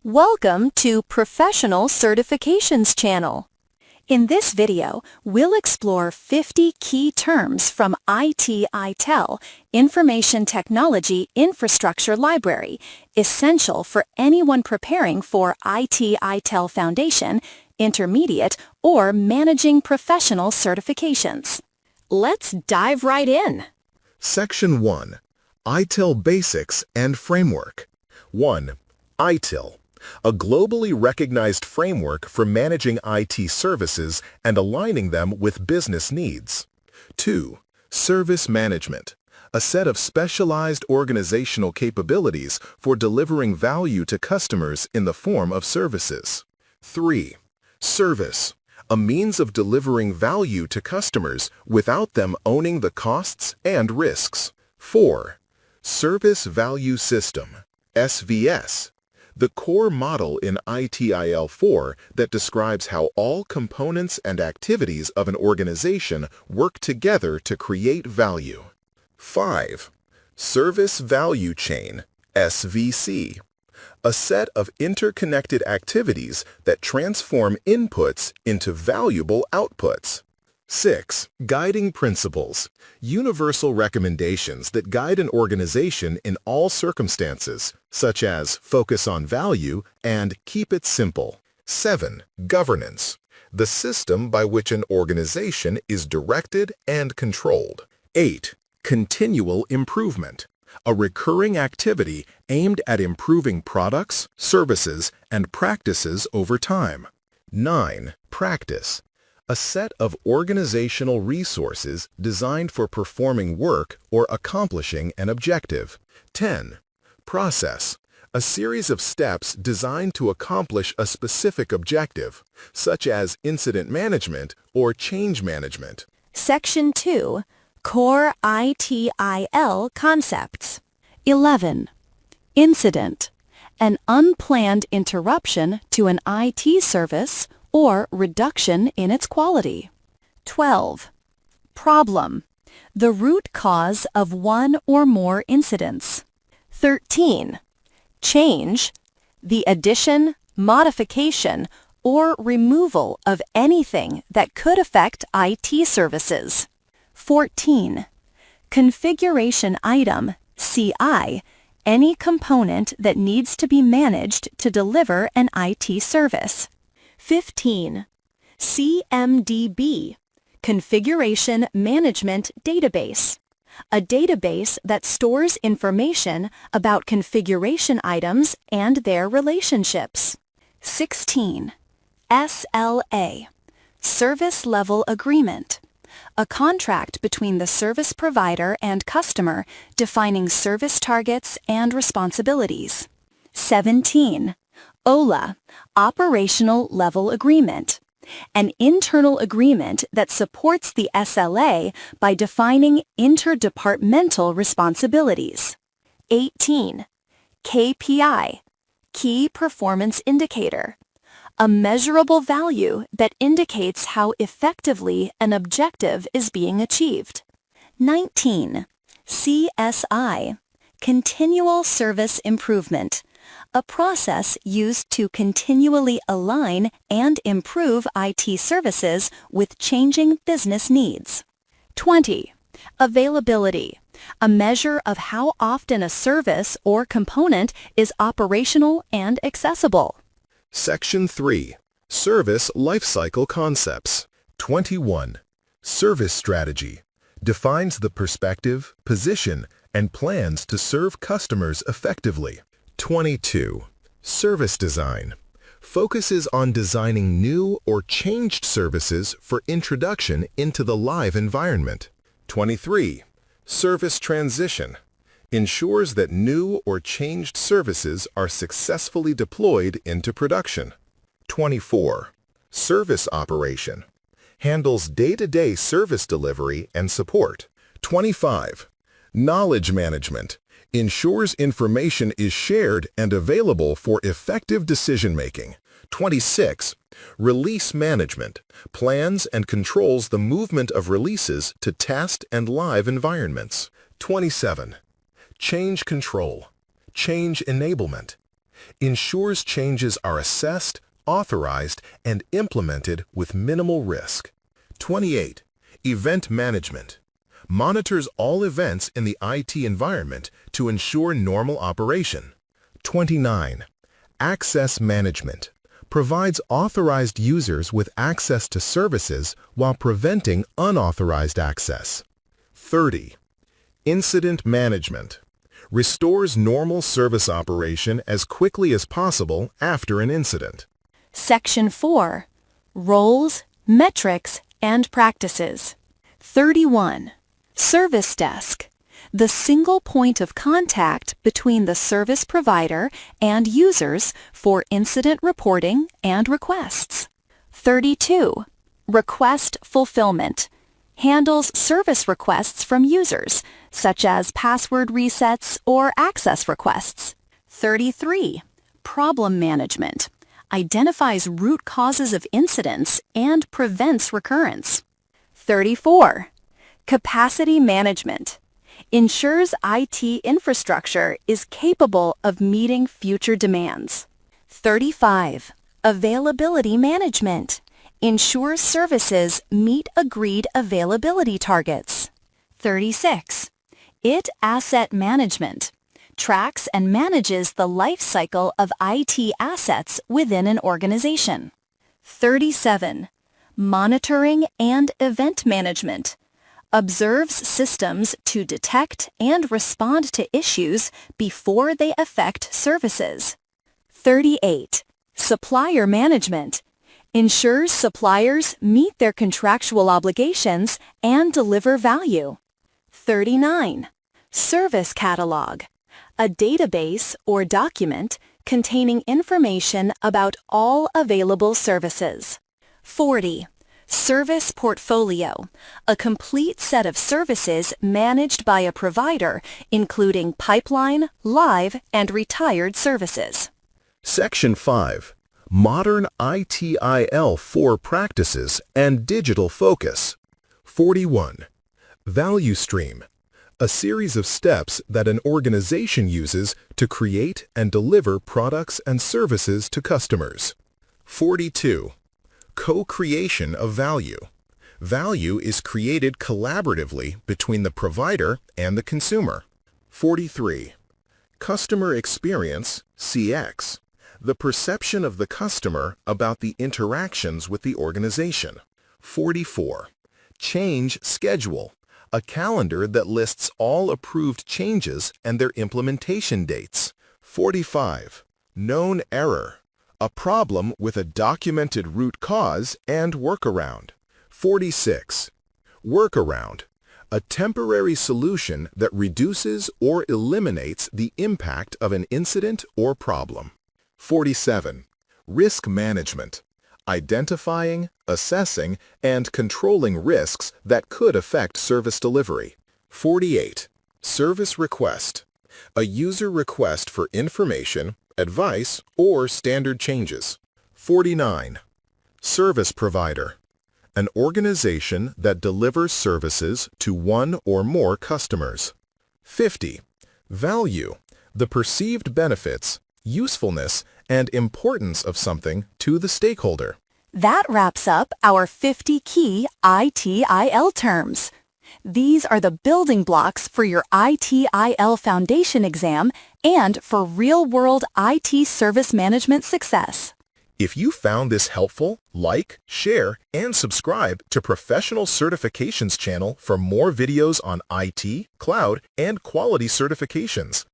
Welcome to Professional Certifications channel. In this video, we'll explore 50 key terms from ITIL, Information Technology Infrastructure Library, essential for anyone preparing for ITIL Foundation, Intermediate, or Managing Professional Certifications. Let's dive right in. Section 1. ITIL Basics and Framework. 1. ITIL, a globally recognized framework for managing IT services and aligning them with business needs. 2. Service Management, a set of specialized organizational capabilities for delivering value to customers in the form of services. 3. Service, a means of delivering value to customers without them owning the costs and risks. 4. Service Value System, SVS, the core model in ITIL 4 that describes how all components and activities of an organization work together to create value. 5. Service Value Chain, SVC, a set of interconnected activities that transform inputs into valuable outputs. 6. Guiding Principles, universal recommendations that guide an organization in all circumstances, such as focus on value and keep it simple. 7. Governance, the system by which an organization is directed and controlled. 8. Continual Improvement, a recurring activity aimed at improving products, services, and practices over time. 9. Practice, a set of organizational resources designed for performing work or accomplishing an objective. 10. Process, a series of steps designed to accomplish a specific objective, such as incident management or change management. Section 2. Core ITIL Concepts. 11. Incident, an unplanned interruption to an IT service or reduction in its quality. 12. Problem, the root cause of one or more incidents. 13. Change, the addition, modification, or removal of anything that could affect IT services. 14. Configuration item, CI, any component that needs to be managed to deliver an IT service. 15. CMDB, Configuration Management Database, a database that stores information about configuration items and their relationships. 16. SLA, Service Level Agreement, a contract between the service provider and customer defining service targets and responsibilities. 17. OLA, Operational Level Agreement, an internal agreement that supports the SLA by defining interdepartmental responsibilities. 18. KPI, Key Performance Indicator, a measurable value that indicates how effectively an objective is being achieved. 19. CSI, Continual Service Improvement, a process used to continually align and improve IT services with changing business needs. 20. Availability, a measure of how often a service or component is operational and accessible. Section 3. Service Lifecycle Concepts. 21. Service Strategy, defines the perspective, position, and plans to serve customers effectively. 22. Service Design, focuses on designing new or changed services for introduction into the live environment. 23. Service Transition, ensures that new or changed services are successfully deployed into production. 24. Service Operation, handles day-to-day service delivery and support. 25. Knowledge Management, ensures information is shared and available for effective decision-making. 26. Release Management, plans and controls the movement of releases to test and live environments. 27. Change Control, change enablement, ensures changes are assessed, authorized, and implemented with minimal risk. 28. Event management. Monitors all events in the IT environment to ensure normal operation. 29. Access management. Provides authorized users with access to services while preventing unauthorized access. 30. Incident management. Restores normal service operation as quickly as possible after an incident. Section 4. Roles, metrics, and practices. 31. Service desk. The single point of contact between the service provider and users for incident reporting and requests. 32. Request fulfillment. Handles service requests from users, such as password resets or access requests. 33. Problem management. Identifies root causes of incidents and prevents recurrence. 34. Capacity management. Ensures IT infrastructure is capable of meeting future demands. 35. Availability management. Ensures services meet agreed availability targets. 36. IT asset management. Tracks and manages the life cycle of IT assets within an organization. 37. Monitoring and event management. Observes systems to detect and respond to issues before they affect services. 38. Supplier management. Ensures suppliers meet their contractual obligations and deliver value. 39. Service catalog. A database or document containing information about all available services. 40. Service portfolio. A complete set of services managed by a provider, including pipeline, live, and retired services. Section 5. Modern ITIL 4 practices and digital focus. 41. Value stream. A series of steps that an organization uses to create and deliver products and services to customers. 42. Co-creation of value. Value is created collaboratively between the provider and the consumer. 43. Customer experience, CX. The perception of the customer about the interactions with the organization. 44. Change schedule. A calendar that lists all approved changes and their implementation dates. 45. Known error. A problem with a documented root cause and workaround. 46. Workaround. A temporary solution that reduces or eliminates the impact of an incident or problem. 47. Risk management. Identifying, assessing, and controlling risks that could affect service delivery. 48. Service request. A user request for information, advice, or standard changes. 49. Service provider. An organization that delivers services to one or more customers. 50. Value. The perceived benefits, usefulness, and importance of something to the stakeholder. That wraps up our 50 key ITIL terms. These are the building blocks for your ITIL Foundation exam and for real-world IT service management success. If you found this helpful, like, share, and subscribe to Professional Certifications channel for more videos on IT, cloud, and quality certifications.